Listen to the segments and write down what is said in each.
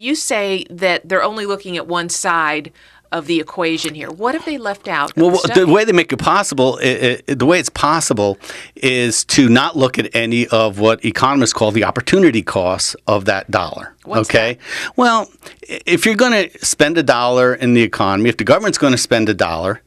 You say that they're only looking at one side of the equation here. What have they left out? Well, the way they make it possible, the way it's possible is to not look at any of what economists call the opportunity costs of that dollar. What's okay? that? Well, if you're going to spend $1 in the economy, if the government's going to spend $1,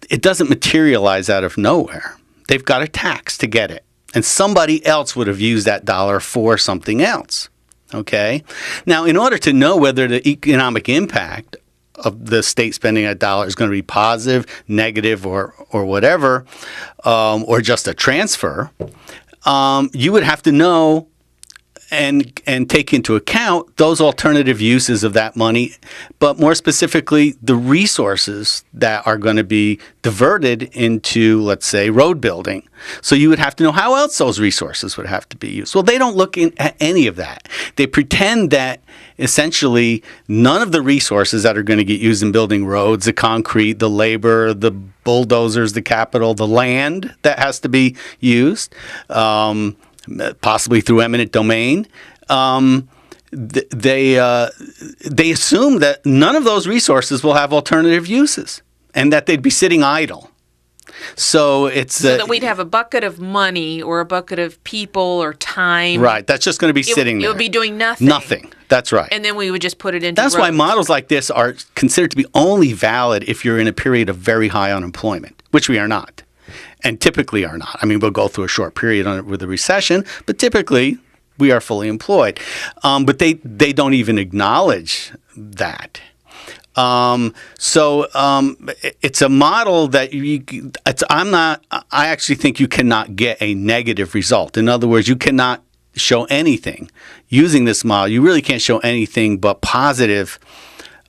it doesn't materialize out of nowhere. They've got a tax to get it. And somebody else would have used that dollar for something else. Okay? Now, in order to know whether the economic impact of the state spending that dollar is going to be positive, negative, or whatever, or just a transfer, you would have to know and take into account those alternative uses of that money, but more specifically, the resources that are going to be diverted into, let's say, road building. So you would have to know how else those resources would have to be used. Well, they don't look at any of that. They pretend that essentially none of the resources that are going to get used in building roads, the concrete, the labor, the bulldozers, the capital, the land that has to be used, possibly through eminent domain, they assume that none of those resources will have alternative uses and that they'd be sitting idle. So it's so that we'd have a bucket of money or a bucket of people or time. Right. That's just going to be sitting there. It would be doing nothing. Nothing. That's right. And then we would just put it into That's roads. why models like this are considered to be only valid if you're in a period of very high unemployment, which we are not. And typically are not. I mean, we'll go through a short period with a recession, but typically we are fully employed. But they don't even acknowledge that. So it's a model that I actually think you cannot get a negative result. In other words, you cannot show anything using this model. You really can't show anything but positive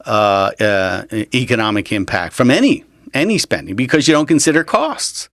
economic impact from any spending because you don't consider costs.